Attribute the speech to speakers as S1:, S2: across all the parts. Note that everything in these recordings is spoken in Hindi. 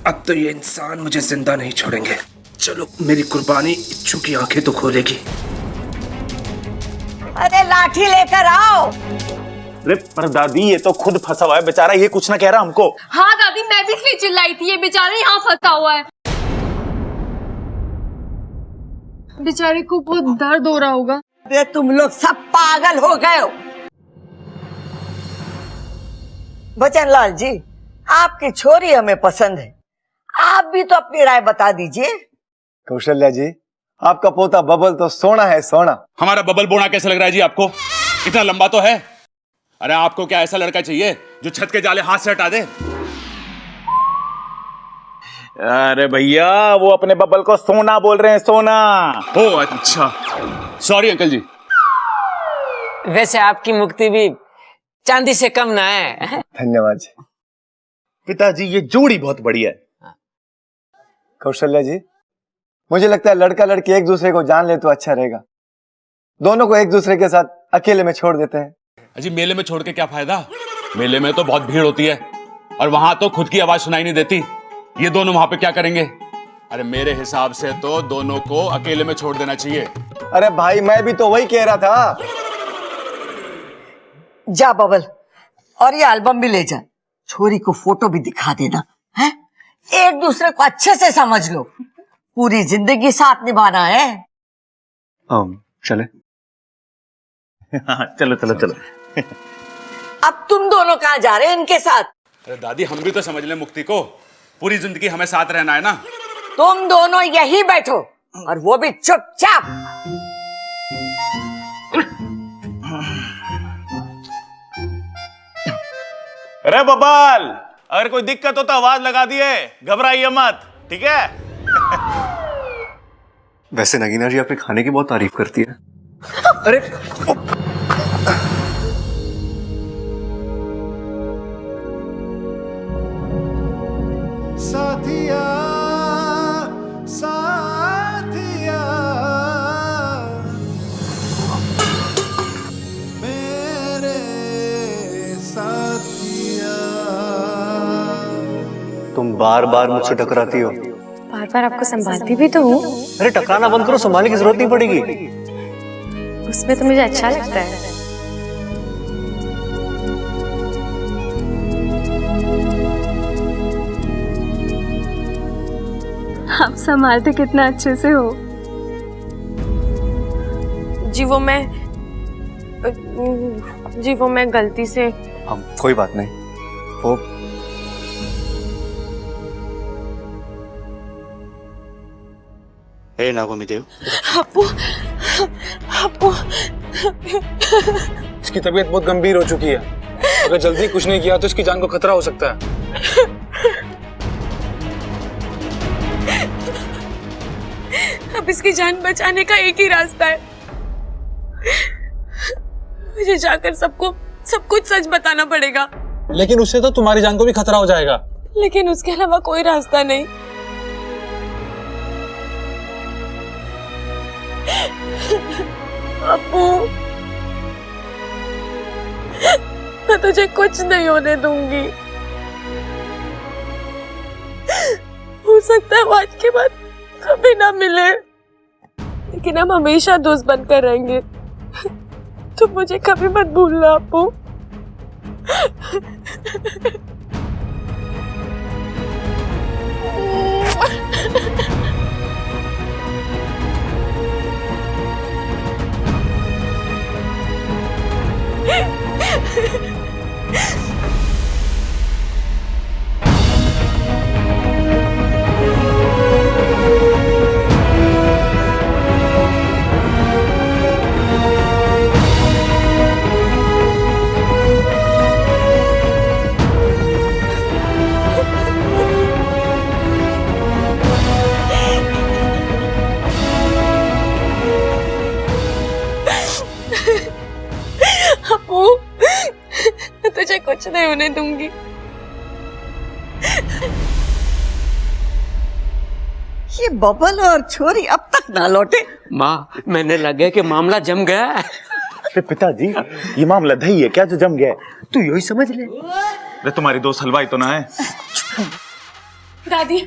S1: अब तो ये इंसान मुझे जिंदा नहीं छोड़ेंगे। चलो, मेरी कुर्बानी इच्छू की आंखें तो खोलेगी।
S2: अरे लाठी लेकर आओ।
S3: अरे पर दादी, ये तो खुद फंसा हुआ है बेचारा, ये कुछ ना कह रहा हमको।
S4: हाँ दादी, मैं भी इसलिए चिल्लाई थी, ये बेचारा यहाँ फंसा हुआ है। बेचारे को बहुत दर्द हो रहा होगा।
S2: अरे तुम लोग सब पागल हो गए हो। बचनलाल जी, आपकी छोरी हमें पसंद है, आप भी तो अपनी राय बता दीजिए।
S5: कौशल्या जी, आपका पोता बबल तो सोना है, सोना।
S6: हमारा बबल बोना कैसा लग रहा है जी आपको? इतना लंबा तो है। अरे आपको क्या ऐसा लड़का चाहिए जो छत के जाले हाथ से हटा दे?
S3: अरे भैया, वो अपने बबल को सोना बोल रहे हैं, सोना।
S6: ओ अच्छा, सॉरी अंकल जी।
S7: वैसे आपकी मुक्ति भी चांदी से कम ना है।
S5: धन्यवाद जी।
S3: पिताजी, ये जोड़ी बहुत बढ़िया है।
S5: कौशल्या जी, मुझे लगता है लड़का लड़की एक दूसरे को जान ले तो अच्छा रहेगा। दोनों को एक दूसरे के साथ अकेले में छोड़ देते हैं।
S6: अजी, मेले में छोड़ के क्या फायदा? मेले में तो बहुत भीड़ होती है और वहां तो खुद की आवाज सुनाई नहीं देती। ये दोनों वहां पे क्या करेंगे? अरे मेरे हिसाब से तो दोनों को अकेले में छोड़ देना चाहिए।
S5: अरे भाई, मैं भी तो वही कह रहा था।
S2: जा बबल, और ये एल्बम भी ले जा, छोरी को फोटो भी दिखा देना है। एक दूसरे को अच्छे से समझ लो, पूरी जिंदगी साथ निभाना है।
S5: चले।
S3: हाँ, चलो चलो चलो।
S2: अब तुम दोनों कहाँ जा रहे हैं इनके साथ?
S6: अरे दादी, हम भी तो समझ लें मुक्ति को, पूरी जिंदगी हमें साथ रहना है ना।
S2: तुम दोनों यही बैठो, और वो भी चुपचाप।
S3: अरे बबल, अगर कोई दिक्कत हो तो आवाज लगा दिए, घबराइए मत, ठीक है?
S5: वैसे नगीना जी आपके खाने की बहुत तारीफ करती है।
S1: अरे
S8: साथिया साथिया मेरे साथिया।
S5: तुम बार बार मुझसे टकराती हो।
S4: बार बार आपको संभालती भी तो हूँ।
S5: अरे टकराना बंद करो, संभालने की जरूरत नहीं पड़ेगी।
S4: उसमें तो मुझे अच्छा लगता है। आप संभालते कितना अच्छे से हो जी। वो मैं गलती से।
S5: हम कोई बात नहीं। वो
S8: हे नागोमीदेव,
S4: अपू, अपू।
S1: इसकी तबीयत बहुत गंभीर हो चुकी है। अगर जल्दी कुछ नहीं किया तो इसकी जान को खतरा हो सकता है।
S4: अब इसकी जान बचाने का एक ही रास्ता है, मुझे जाकर सबको सब कुछ सच बताना पड़ेगा।
S1: लेकिन उससे तो तुम्हारी जान को भी खतरा हो जाएगा।
S4: लेकिन उसके अलावा कोई रास्ता नहीं। अपू, मैं तुझे कुछ नहीं होने दूंगी। हो सकता है आज के बाद कभी ना मिले, लेकिन हम हमेशा दोस्त बनकर रहेंगे। तुम मुझे कभी मत भूलना अपू। अपू, मैं तुझे कुछ नहीं होने दूंगी।
S2: ये बबल और छोरी अब तक ना लौटे।
S7: माँ, मैंने लगे कि मामला जम गया है।
S3: अरे पिताजी, ये मामला दही है क्या जो जम गया? तू यही समझ ले। अरे तुम्हारी दोस्त हलवाई तो ना है?
S4: दादी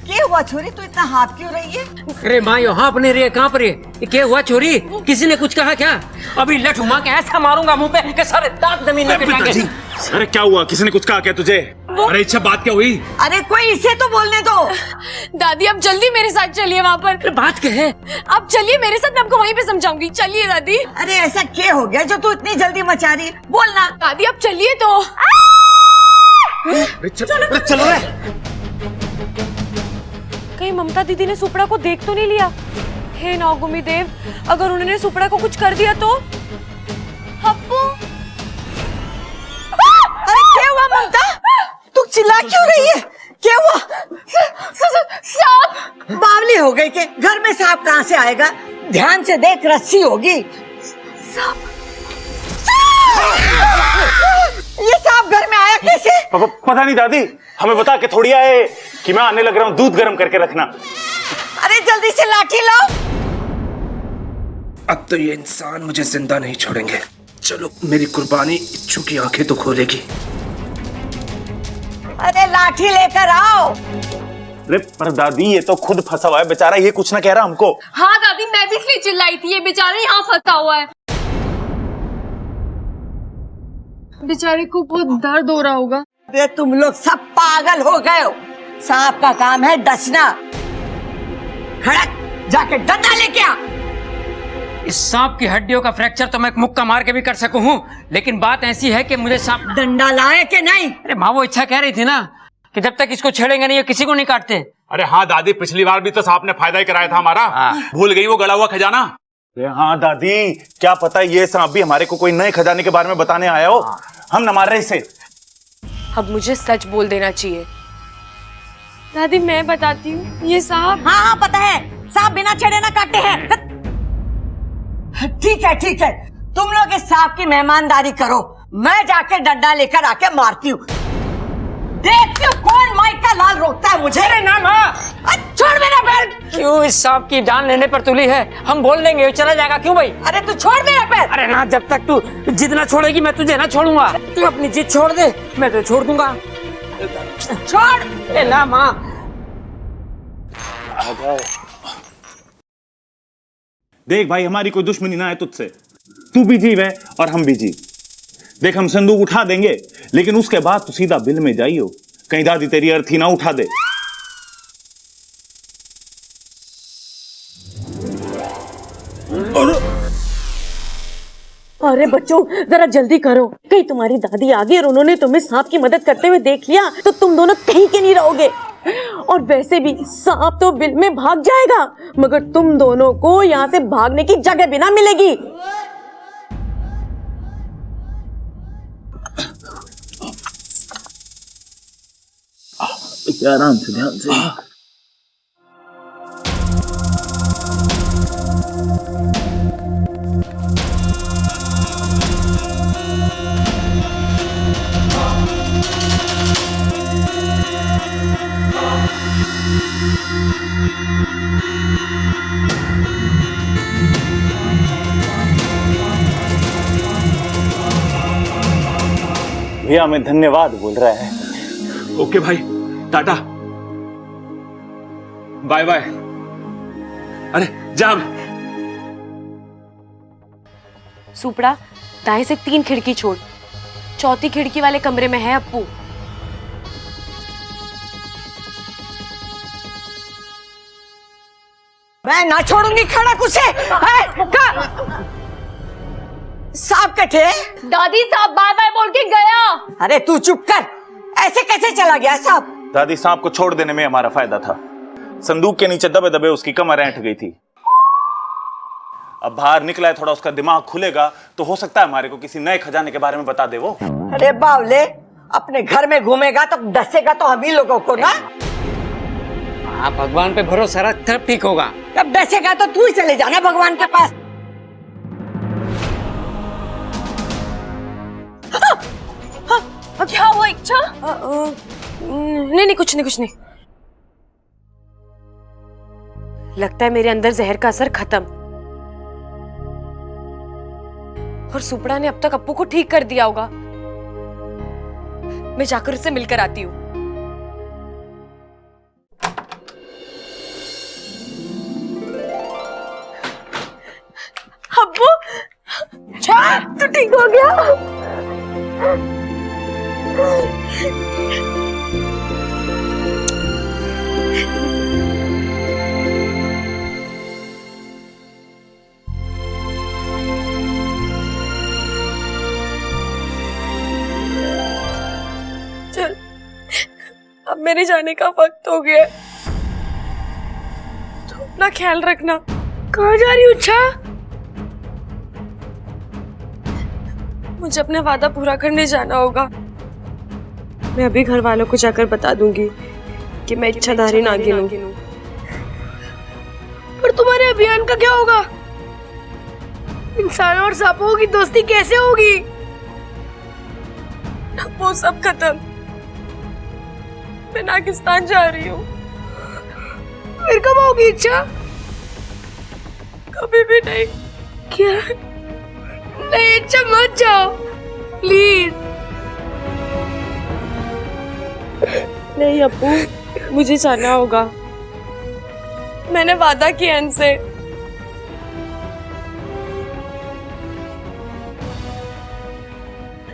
S2: क्या हुआ छोरी, तू इतना हाथ क्यों रही है?
S7: अरे माँ यहाँ अपने रे कहाँ पर है? ये क्या हुआ छोरी? किसी ने कुछ कहा क्या? अभी लठ घुमा के ऐसा मारूंगा मुंह पे कि सारे दांत जमीन में गिरेंगे।
S3: अरे क्या हुआ, किसी ने कुछ कहा क्या तुझे?
S6: अरे इच्छा बात क्या हुई?
S2: अरे कोई इसे तो बोलने दो।
S4: दादी आप जल्दी मेरे साथ चलिए वहाँ पर।
S7: अरे बात क्या है?
S4: आप चलिए मेरे साथ, मैं आपको वहीं पे समझाऊंगी। चलिए दादी।
S2: अरे ऐसा क्या हो गया जो तू इतनी जल्दी मचा रही है? बोलना।
S4: दादी आप चलिए तो।
S3: चलो रे।
S4: कहीं ममता दीदी ने सुपड़ा को देख तो नहीं लिया? हे नागुमी देव, अगर उन्होंने सुपड़ा को कुछ कर दिया तो? हप्पू,
S2: अरे क्या हुआ ममता? तू चिल्ला क्यों रही है? क्या हुआ?
S4: सांप।
S2: बावली हो गई के? घर में सांप कहाँ से आएगा? ध्यान से देख, रस्सी होगी। ये सांप घर में आया कैसे?
S3: पता नहीं दादी, हमें बता के थोड़ी आए कि मैं आने लग रहा हूँ, दूध गर्म करके रखना।
S2: अरे जल्दी से लाठी लाओ।
S1: अब तो ये इंसान मुझे जिंदा नहीं छोड़ेंगे। चलो मेरी कुर्बानी इच्छू की आंखें तो खोलेगी।
S2: अरे लाठी लेकर आओ।
S3: अरे पर दादी ये तो खुद फंसा हुआ है बेचारा, ये कुछ ना कह रहा हमको।
S4: हाँ दादी, मैं भी इसलिए चिल्लाई थी, ये बेचारा यहाँ फंसा हुआ है। बेचारे को बहुत दर्द हो रहा होगा।
S2: अरे तुम लोग सब पागल हो गए हो। सांप का काम है डसना। खड़क, जाके डंडा लेके आ।
S7: इस सांप की हड्डियों का फ्रैक्चर तो मैं एक मुक्का मार के भी कर सकूं हूँ, लेकिन बात ऐसी है कि मुझे सांप।
S2: डंडा लाए कि नहीं?
S7: अरे माँ वो इच्छा कह रही थी ना कि जब तक इसको छेड़ेंगे नहीं ये किसी को नहीं काटते।
S6: अरे हाँ दादी, पिछली बार भी तो सांप ने फायदा ही कराया था हमारा। भूल गई वो गड़ा हुआ खजाना?
S3: अरे हाँ दादी, क्या पता ये सांप भी हमारे को कोई नए खजाने के बारे में बताने आया हो। हम न मार रहे इसे।
S4: अब मुझे सच बोल देना चाहिए। दादी मैं बताती हूँ, ये सांप।
S2: हाँ हाँ पता है, सांप बिना छेड़े ना काटते हैं। ठीक है ठीक है, तुम लोग इस सांप की मेहमानदारी करो, मैं जाके डंडा लेकर आके मारती हूँ। देखती हूँ कौन माइक का लाल रोकता है मुझे।
S7: अरे ना माँ,
S2: छोड़ मेरा पैर।
S7: क्यों इस सांप की जान लेने पर तुली है? हम बोल देंगे चला जाएगा। क्यों भाई?
S2: अरे तू छोड़ मेरा पैर।
S7: अरे ना, जब तक तू जिद ना छोड़ेगी मैं तुझे ना छोड़ूंगा। तू अपनी जिद छोड़ दे, मैं तो छोड़ दूंगा।
S2: छोड़।
S7: अरे ना माँ।
S3: देख भाई, हमारी कोई दुश्मनी ना है तुझसे। तू भी जीव है और हम भी जीव। देख हम संदूक उठा देंगे, लेकिन उसके बाद तू सीधा बिल में जाइयो, कहीं दादी तेरी अर्थी ना उठा दे।
S4: अरे बच्चों जरा जल्दी करो, कहीं तुम्हारी दादी आ गई और उन्होंने तुम्हें सांप की मदद करते हुए देख लिया तो तुम दोनों कहीं के नहीं रहोगे। और वैसे भी सांप तो बिल में भाग जाएगा, मगर तुम दोनों को यहाँ से भागने की जगह भी ना मिलेगी।
S3: आराम से, ध्यान से। भैया मैं धन्यवाद बोल रहा है।
S6: ओके भाई, टाटा, बाय बाय। अरे जा।
S4: सुपड़ा, दाएं से 3 खिड़की छोड़, चौथी खिड़की वाले कमरे में है अप्पू।
S2: मैं ना छोड़ूंगी खड़क उसे। सांप कटे।
S4: दादी साहब बाय बाय बोल के गया।
S2: अरे तू चुप कर, ऐसे कैसे चला गया सांप?
S3: दादी सांप को छोड़ देने में हमारा फायदा था। संदूक के नीचे दबे दबे उसकी कमर ऐंठ गई थी। अब बाहर निकला है, थोड़ा उसका दिमाग खुलेगा तो हो सकता है हमारे को किसी नए खजाने के बारे में बता दे वो।
S2: अरे बावले, अपने घर में घूमेगा तो डसेगा तो हम ही लोगों को ना।
S7: हाँ, भगवान पे भरोसा रख, तब ठीक होगा।
S2: अब डसेगा तो तू ही चले जाना भगवान के पास।
S4: क्या हुआ इच्छा? नहीं नहीं, कुछ नहीं कुछ नहीं। लगता है मेरे अंदर जहर का असर खत्म, और सुपड़ा ने अब तक अप्पू को ठीक कर दिया होगा। मैं जाकर उससे मिलकर आती हूँ। चल, अब मेरे जाने का वक्त हो गया है। तो अपना ख्याल रखना। कहाँ जा रही हो अच्छा? मुझे अपना वादा पूरा करने जाना होगा। मैं अभी घर वालों को जाकर बता दूंगी कि मैं इच्छाधारी नागिन हूँ।
S9: पर तुम्हारे अभियान का क्या होगा? इंसानों और सांपों की दोस्ती कैसे होगी?
S4: वो सब खत्म। मैं नागिस्तान जा रही हूँ।
S9: फिर कब होगी इच्छा?
S4: कभी भी नहीं।
S9: क्या? नहीं इच्छा, मत जाओ प्लीज।
S4: नहीं अप्पू, मुझे जाना होगा। मैंने वादा किया इनसे।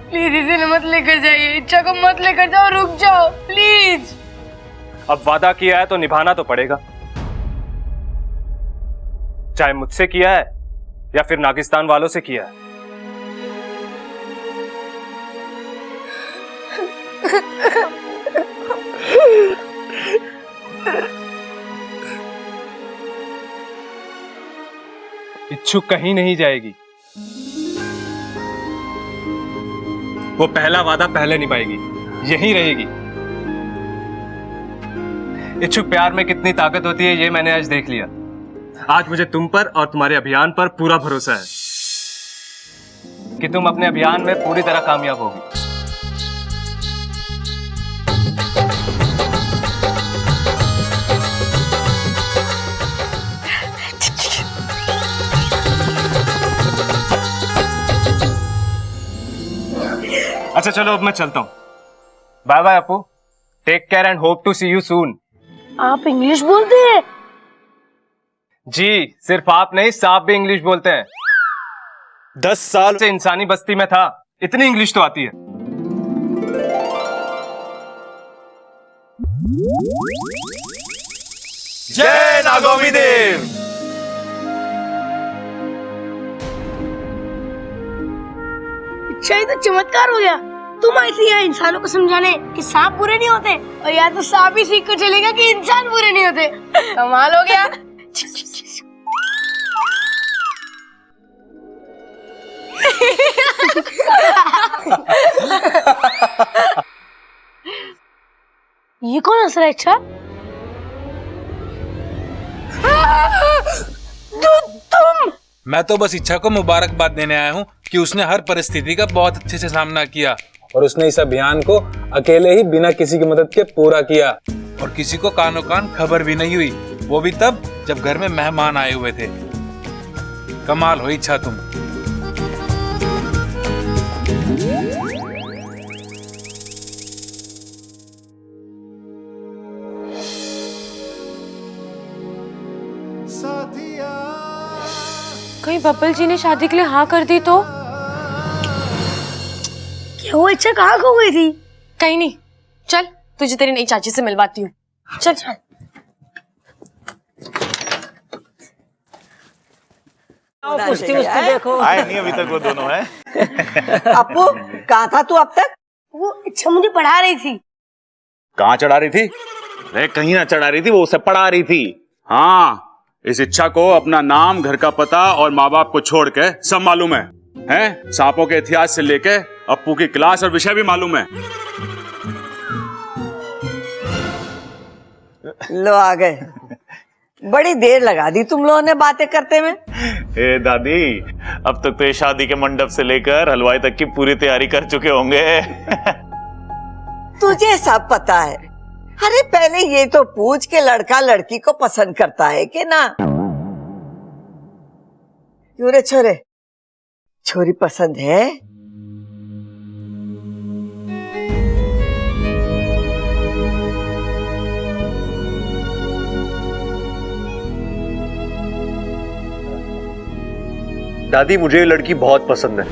S9: प्लीज इसे न मत लेकर जाइए, इच्छा को मत लेकर जाओ, रुक जाओ प्लीज।
S1: अब वादा किया है तो निभाना तो पड़ेगा, चाहे मुझसे किया है या फिर नागिस्तान वालों से किया है। इच्छुक कहीं नहीं जाएगी। वो पहला वादा पहले निभाएगी, यहीं रहेगी। इच्छुक प्यार में कितनी ताकत होती है ये मैंने आज देख लिया। आज मुझे तुम पर और तुम्हारे अभियान पर पूरा भरोसा है कि तुम अपने अभियान में पूरी तरह कामयाब होगी। अच्छा चलो अब मैं चलता हूँ। Bye bye Apu, take care and hope to see you soon.
S9: आप इंग्लिश बोलते हैं?
S1: जी, सिर्फ आप नहीं, सांप भी इंग्लिश बोलते हैं। 10 साल से इंसानी बस्ती में था, इतनी इंग्लिश तो आती है।
S3: जय नागोमी देव।
S9: अच्छा ये तो चमत्कार हो गया। तुम ऐसे यहाँ इंसानों को समझाने कि सांप बुरे नहीं होते, और या तो सांप ही सीख कर चलेगा कि इंसान बुरे नहीं होते। कमाल हो गया। ये कौन हंस रहा है? अच्छा तुम?
S10: मैं तो बस इच्छा को मुबारकबाद देने आया हूँ कि उसने हर परिस्थिति का बहुत अच्छे से सामना किया और उसने इस अभियान को अकेले ही बिना किसी की मदद के पूरा किया और किसी को कानो कान खबर भी नहीं हुई, वो भी तब जब घर में मेहमान आए हुए थे। कमाल हो इच्छा तुम।
S4: कहीं बब्बल जी ने शादी के लिए हाँ कर दी तो?
S9: क्या वो इच्छा कहाँ खो गई थी?
S4: कहीं नहीं। चल तुझे तेरी नई चाची से मिलवाती हूँ। चल चल।
S2: कुश्ती उश्ती देखो।
S3: आए नहीं अभी तक वो दोनों है।
S2: अपू कहाँ था तू अब तक?
S9: वो इच्छा मुझे पढ़ा रही थी।
S3: कहाँ चढ़ा रही थी? अरे कहीं ना चढ़ा रही थी, वो उसे पढ़ा रही थी।
S6: हाँ, इस इच्छा को अपना नाम, घर का पता और माँ बाप को छोड़ के सब मालूम है? सांपों के इतिहास से लेके अप्पू की क्लास और विषय भी मालूम है।
S2: लो आ गए। बड़ी देर लगा दी तुम लोगों ने बातें करते में।
S3: ए दादी, अब तक तो ये शादी के मंडप से लेकर हलवाई तक की पूरी तैयारी कर चुके होंगे।
S2: तुझे सब पता है। अरे पहले ये तो पूछ के लड़का लड़की को पसंद करता है कि ना? क्यों रे छोरे, छोरी पसंद है?
S5: दादी मुझे ये लड़की बहुत पसंद है।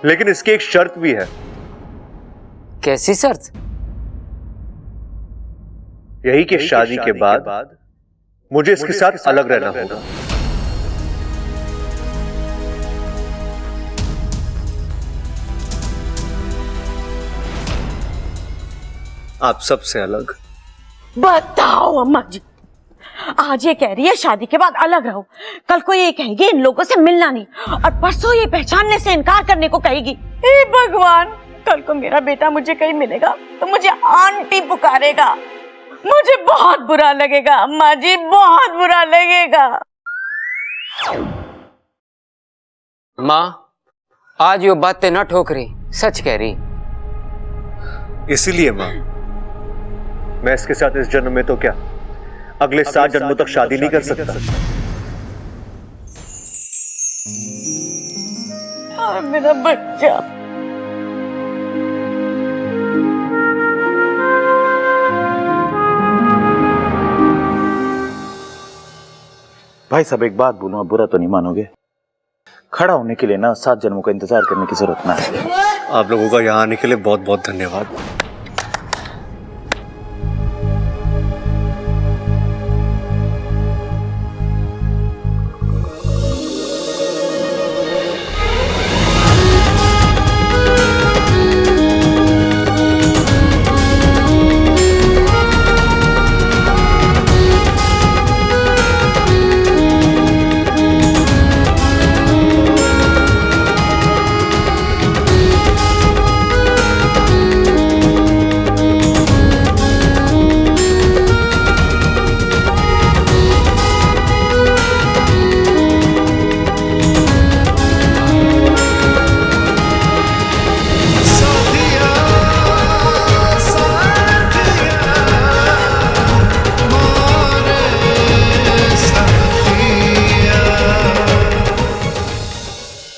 S1: लेकिन इसकी एक शर्त भी है।
S7: कैसी शर्त?
S1: यही कि शादी के बाद मुझे इसके साथ अलग रहना होगा। आप सबसे अलग।
S4: बताओ अम्मा जी, आज ये कह रही है शादी के बाद अलग रहो, कल को ये कहेगी इन लोगों से मिलना नहीं, और परसों ये पहचानने से इनकार करने को कहेगी। हे भगवान, कल को मेरा बेटा मुझे कहीं मिलेगा तो मुझे आंटी पुकारेगा, मुझे बहुत बुरा लगेगा अम्मा जी, बहुत बुरा लगेगा।
S7: माँ, आज यो बातें न ठोकरी, सच कह रही।
S1: इसीलिए मां, मैं इसके साथ इस जन्म में तो क्या, अगले 7 जन्मों तक शादी नहीं कर सकता।
S4: मेरा बच्चा।
S3: भाई साहब, एक बात बोलूं, आप बुरा तो नहीं मानोगे? खड़ा होने के लिए ना 7 जन्मों का इंतजार करने की जरूरत ना है।
S1: आप लोगों का यहाँ आने के लिए बहुत बहुत धन्यवाद।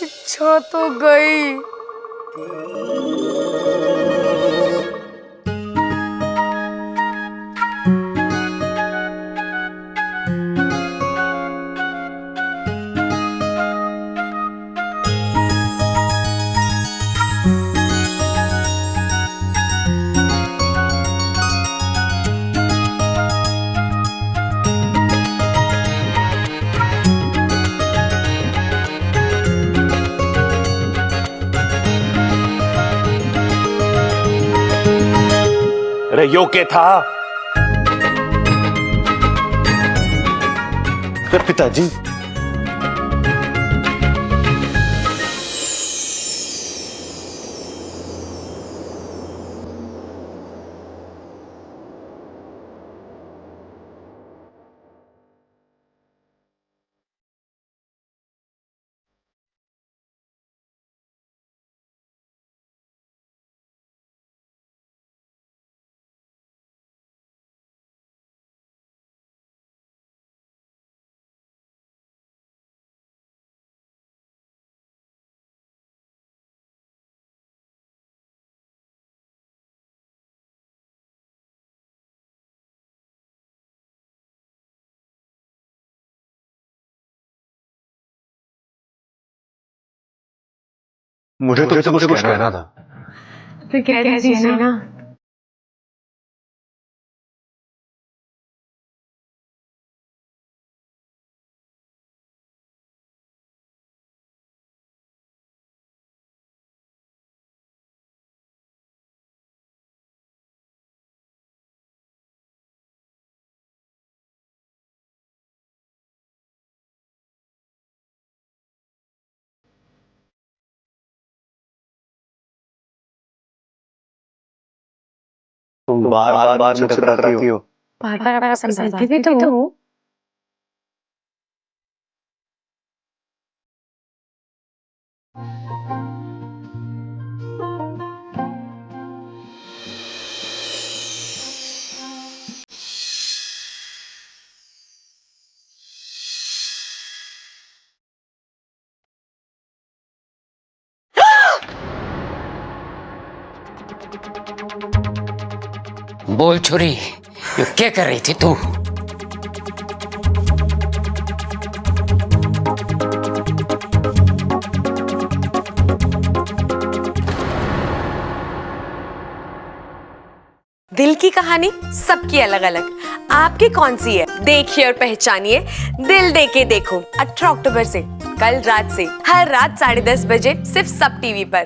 S9: इच्छा तो गई।
S3: अरे यो क्या था? अरे पिताजी,
S1: मुझे तो कुछ कहना था।
S4: तो क्या दीजिए ना।
S1: तुम बार बार मुझसे टकराती हो।
S4: बार समझाती भी तो हूँ।
S7: बोल छोरी, ये क्या कर रही थी तू?
S11: दिल की कहानी सबकी अलग अलग, आपकी कौन सी है? देखिए और पहचानिए दिल दे के देखो 18 अक्टूबर से, कल रात से, हर रात 10:30 बजे सिर्फ सब टीवी पर।